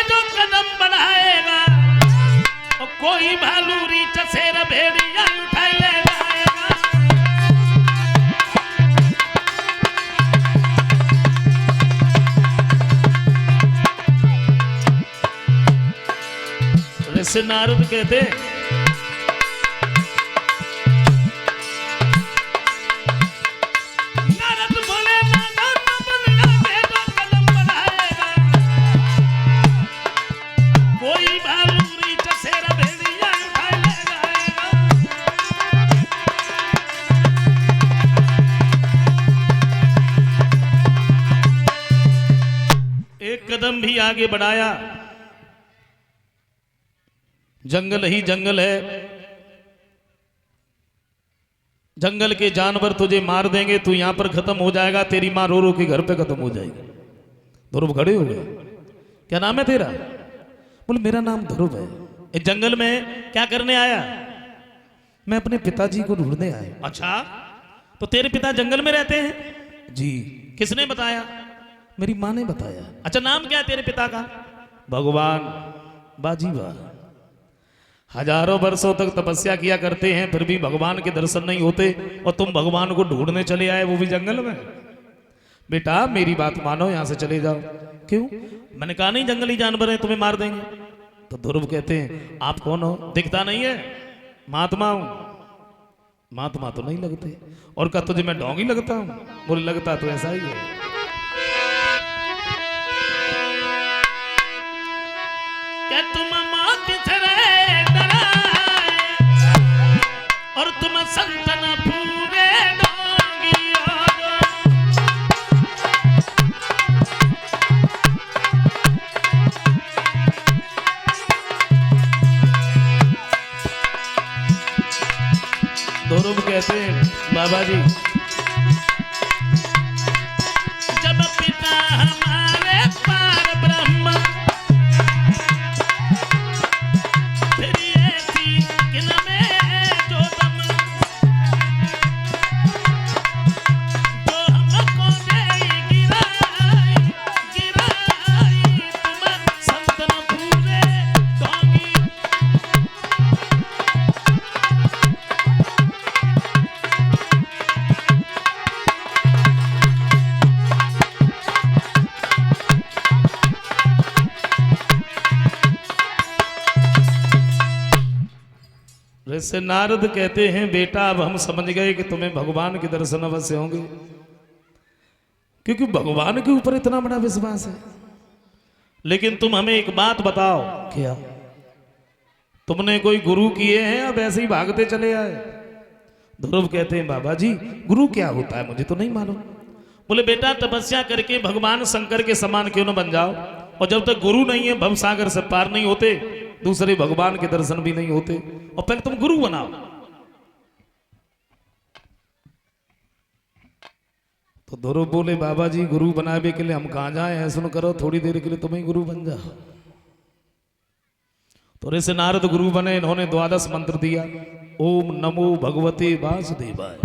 जो कदम बढ़ाएगा और कोई भालू रीछ शेर भेड़िया उठा ले जाएगा। ऋषि नारद कहते कदम भी आगे बढ़ाया, जंगल ही जंगल है, जंगल के जानवर तुझे मार देंगे, तू यहां पर खत्म हो जाएगा, तेरी मां रो रो के घर पे खत्म हो जाएगी। ध्रुव खड़े हो गए, क्या नाम है तेरा? बोले मेरा नाम ध्रुव है। इस जंगल में क्या करने आया? मैं अपने पिताजी को ढूंढने आया। अच्छा, तो तेरे पिता जंगल में रहते हैं? जी। किसने बताया? मेरी माँ ने बताया। अच्छा, नाम क्या है तेरे पिता का? भगवान बाजीवा। हजारों वर्षों तक तपस्या किया करते हैं, फिर भी भगवान के दर्शन नहीं होते, और तुम भगवान को ढूंढने चले आए, वो भी जंगल में। बेटा मेरी बात मानो, यहां से चले जाओ। क्यों? मैंने कहा नहीं जंगली जानवर है, तुम्हें मार देंगे। तो ध्रुव कहते हैं आप कौन हो? दिखता नहीं है? महात्मा हूं। महात्मा तो नहीं लगते। और कहा तुझे मैं डोंगी लगता हूं? बोले लगता तो ऐसा ही है। क्या तुम मौत से डराए और तुम संतन पूरे डोंगी हो जो। ध्रुव कहते हैं बाबा जी, जब पिता हमारे पार ब्रह्म से नारद कहते हैं बेटा अब हम समझ गए कि तुम्हें भगवान के दर्शन अवश्य होंगे, क्योंकि भगवान के ऊपर इतना बड़ा विश्वास है। लेकिन तुम हमें एक बात बताओ, क्या तुमने कोई गुरु किए हैं या वैसे ही भागते चले आए? ध्रुव कहते हैं बाबा जी गुरु क्या होता है मुझे तो नहीं मालूम। बोले बेटा तपस्या करके भगवान शंकर के समान क्यों न बन जाओ, और जब तक गुरु नहीं है भवसागर से पार नहीं होते, दूसरे भगवान के दर्शन भी नहीं होते, और पहले तुम गुरु बनाओ। तो ध्रुव बोले बाबा जी गुरु बनावे के लिए हम कहां जाएं, ऐसा करो थोड़ी देर के लिए तुम ही गुरु बन जाओ। तो ऐसे नारद गुरु बने, इन्होंने 12 मंत्र दिया, ओम नमो भगवते वासुदेवाय।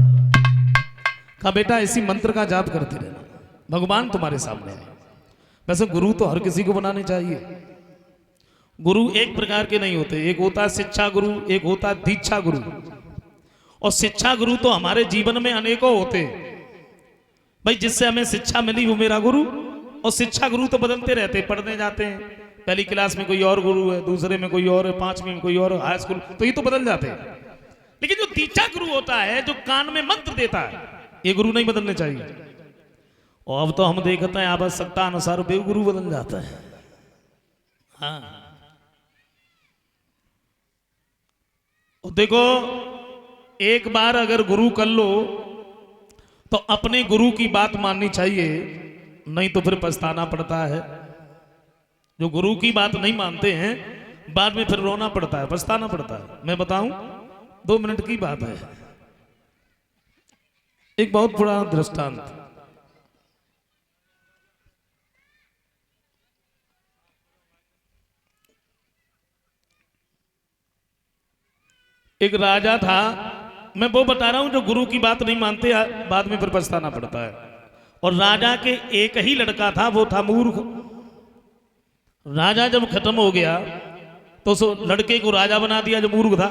कहा बेटा इसी मंत्र का जाप करते रहना, भगवान तुम्हारे सामने है। वैसे गुरु तो हर किसी को बनाने चाहिए। गुरु एक प्रकार के नहीं होते, एक होता है शिक्षा गुरु, एक होता है दीक्षा गुरु। और शिक्षा गुरु तो हमारे जीवन में अनेकों होते हैं। भाई जिससे हमें शिक्षा मिली वो मेरा गुरु, और शिक्षा गुरु तो बदलते रहते, पढ़ने जाते हैं, पहली क्लास में कोई और गुरु है, दूसरे में कोई और है, 5वीं में कोई और है, हाई स्कूल, तो ये तो बदल जाते हैं। लेकिन जो दीक्षा गुरु होता है, जो कान में मंत्र देता है, ये गुरु नहीं बदलने चाहिए। और अब तो हम देखते हैं आवश्यकता अनुसार बेगुरु बदल जाता है। हाँ देखो, एक बार अगर गुरु कर लो तो अपने गुरु की बात माननी चाहिए, नहीं तो फिर पछताना पड़ता है। जो गुरु की बात नहीं मानते हैं बाद में फिर रोना पड़ता है, पछताना पड़ता है। मैं बताऊं 2 मिनट की बात है, एक बहुत पुराना दृष्टांत। एक राजा था, मैं वो बता रहा हूं जो गुरु की बात नहीं मानते बाद में फिर पछताना पड़ता है। और राजा के एक ही लड़का था, वो था मूर्ख। राजा जब खत्म हो गया तो उस लड़के को राजा बना दिया जो मूर्ख था,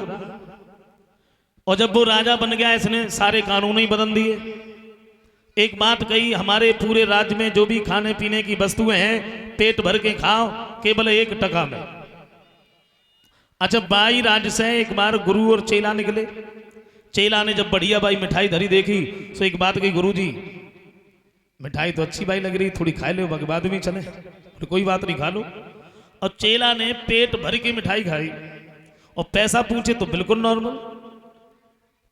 और जब वो राजा बन गया इसने सारे कानून ही बदल दिए। एक बात कही, हमारे पूरे राज्य में जो भी खाने पीने की वस्तुएं हैं पेट भर के खाओ, केवल 1 टका में। अच्छा, 22 राज्य से एक बार गुरु और चेला निकले। चेला ने जब बढ़िया भाई मिठाई धरी देखी तो एक बात कही, गुरु जी मिठाई तो अच्छी भाई लग रही, थोड़ी खा लो, बाकी बाद में चले। तो कोई बात नहीं, खा लो। और चेला ने पेट भर के मिठाई खाई और पैसा पूछे तो बिल्कुल नॉर्मल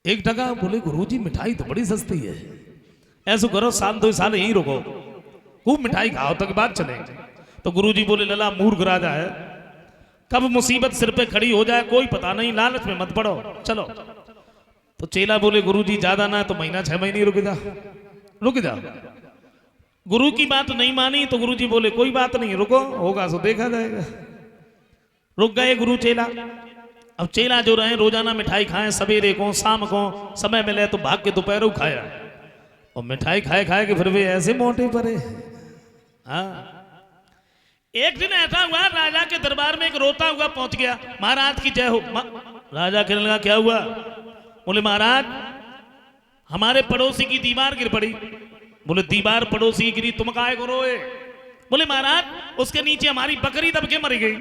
1 टका। बोले गुरुजी मिठाई तो बड़ी सस्ती है, ऐसा करो 1-2 साल यहीं रुको, खूब मिठाई खाओ तक बाद चले। तो गुरुजी बोले लला मूर्ख राजा है, कब मुसीबत सिर पे खड़ी हो जाए कोई पता नहीं, लालच में मत पड़ो, चलो। तो चेला बोले गुरुजी ज्यादा ना तो महीना 6 महीने रुक जा। गुरु की बात नहीं मानी तो गुरुजी बोले कोई बात नहीं, रुको, होगा सो देखा जाएगा। रुक गए गुरु चेला। अब चेला जो रहे रोजाना मिठाई खाएं, सवेरे को शाम को समय मिले तो भाग के दोपहर खाया, और मिठाई खाए के फिर वे ऐसे मोटे पड़े। हाँ, एक दिन ऐसा हुआ राजा के दरबार में एक रोता हुआ पहुंच गया, महाराज की जय हो। राजा कहने लगा क्या हुआ? बोले महाराज हमारे पड़ोसी की दीवार गिर पड़ी। बोले दीवार पड़ोसी की गिरी, तुम काहे को रोए? बोले महाराज उसके नीचे हमारी बकरी दब के मर गई।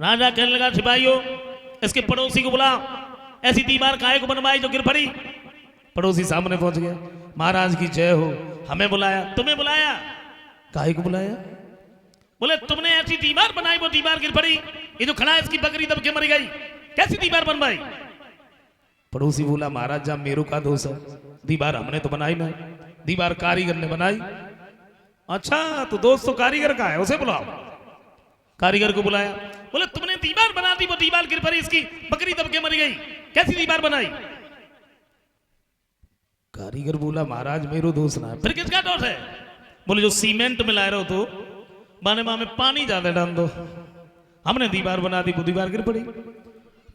राजा कहने लगा सिपाहियों इसके पड़ोसी को बुलाओ, ऐसी दीवार काहे को बनवाई जो गिर पड़ी? पड़ोसी सामने पहुंच गया, महाराज की जय हो, हमें बुलाया? तुम्हें बुलाया? काहे को बुलाया? बोले तुमने ऐसी दीवार बनाई वो दीवार गिर पड़ी, ये जो खड़ा है इसकी बकरी दब के मर गई, कैसी दीवार बनवाई? पड़ोसी बोला महाराज जब मेरू का दोष है, दीवार हमने तो बनाई नहीं, दीवार कारीगर ने बनाई। अच्छा तो दोस्त तो कारीगर का है, उसे बुलाओ। कारीगर को बुलाया, बोले तुमने दीवार बना दी वो दीवार गिर पड़ी, इसकी बकरी दब के मर गई, कैसी दीवार बनाई? कारीगर बोला महाराज मेरो दोष ना है। फिर किसका दोष है? बोले जो सीमेंट मिला रहे हो तो बाने में पानी ज्यादा डाल दो, हमने दीवार बना दी वो दीवार गिर पड़ी।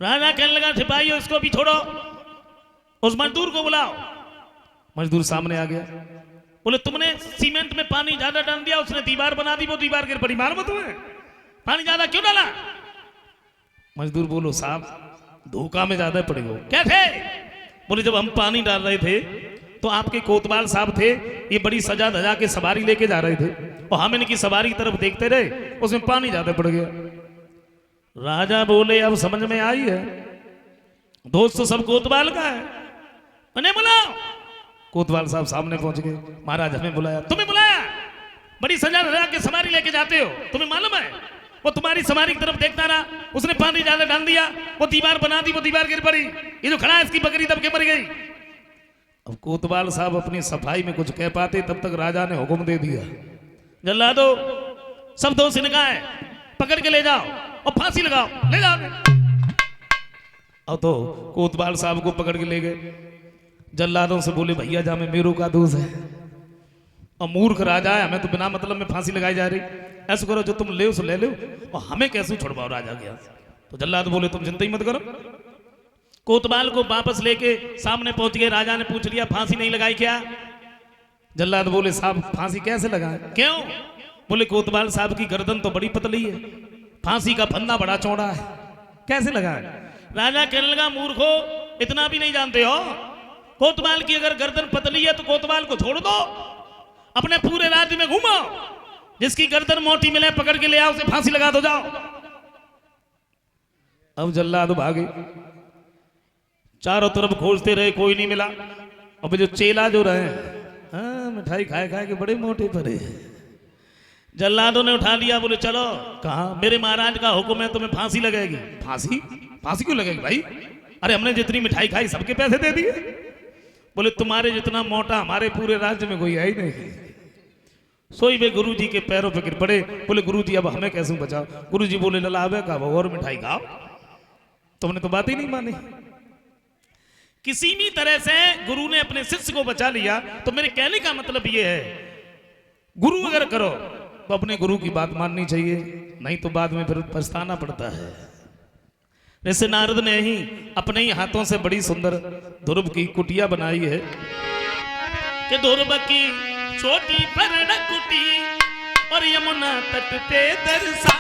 राजा कहने लगा सिपाहियों इसको भी छोड़ो, उस मजदूर को बुलाओ। मजदूर सामने आ गया, बोले तुमने सीमेंट में पानी ज्यादा डाल दिया, उसने दीवार बना दी वो दीवार गिर पड़ी, मालूम तुम्हें पानी ज्यादा क्यों डाला? मजदूर बोलो साहब धोखा में ज्यादा पड़े हो। कैसे? बोले जब हम पानी डाल रहे थे तो आपके कोतवाल साहब थे, ये बड़ी सजा धजा के सवारी लेके जा रहे थे और हम इनकी सवारी की तरफ देखते रहे, उसमें पानी ज्यादा पड़ गया। राजा बोले अब समझ में आई है, दोस्त तो सब कोतवाल का है, उन्हें बुलाओ। कोतवाल साहब सामने पहुंच गए, महाराज हमें बुलाया? तुम्हें बुलाया? बड़ी सजा धजा के सवारी लेके जाते हो, तुम्हें मालूम है वो तुम्हारी सवारी की तरफ देखता रहा, उसने पानी ज्यादा डाल दिया, वो दीवार बना दी वो दीवार गिर पड़ी, ये जो खड़ा है इसकी बकरी दब के मर गई। अब कोतवाल साहब अपनी सफाई में कुछ कह पाते तब तक राजा ने हुक्म दे दिया, जल्लादो सब दोस्त इनका है, पकड़ के ले जाओ और फांसी लगाओ, ले जाओ। अब तो कोतवाल साहब को पकड़ के ले गए। जल्लादों से बोले भैया जा में मेरो का दोष है, और मूर्ख राजा है, हमें तो बिना मतलब में फांसी लगाई जा रही, ऐसा करो जो तुम ले उसे ले लो और हमें कैसे छुड़वाओ राजा के यहाँ। तो जल्लाद बोले तुम चिंता ही मत करो। कोतवाल को वापस लेके सामने पहुंच गए। राजा ने पूछ लिया फांसी नहीं लगाई क्या? जल्लाद बोले साहब फांसी कैसे लगाए? क्यों? बोले कोतवाल साहब की गर्दन तो बड़ी पतली है, फांसी का फंदा बड़ा चौड़ा है, कैसे लगाए? राजा कहने लगा मूर्खो इतना भी नहीं जानते हो, कोतवाल की अगर गर्दन पतली है तो कोतवाल को छोड़ दो, अपने पूरे राज्य में घूमो, जिसकी गर्दन मोटी मिले पकड़ के ले आओ, उसे फांसी लगा दो जाओ। अब जल्लाद भागे, चारों तरफ खोजते रहे, कोई नहीं मिला। अब जो चेला जो रहे हाँ मिठाई खाए खाए के बड़े मोटे पड़े। जल्लादों ने उठा लिया, बोले चलो। कहा? मेरे महाराज का हुक्म है तुम्हें फांसी लगेगी। फांसी? फांसी क्यों लगेगी भाई? अरे हमने जितनी मिठाई खाई सबके पैसे दे दिए। बोले तुम्हारे जितना मोटा हमारे पूरे राज्य में कोई है ही नहीं। सोई वे गुरु जी के पैरों पे गिर पड़े, बोले गुरु जी अब हमें कैसे बचाओ? गुरु जी बोले ललावे का और मिठाई खाओ, तुमने तो बात ही नहीं मानी। किसी भी तरह से गुरु ने अपने शिष्य को बचा लिया। तो मेरे कहने का मतलब ये है, गुरु अगर करो तो अपने गुरु की बात माननी चाहिए, नहीं तो बाद में फिर पछताना पड़ता है। जैसे नारद ने ही अपने ही हाथों से बड़ी सुंदर ध्रुव की कुटिया बनाई है कि ध्रुव की छोटी पर कुटी और यमुना तट पे दरसा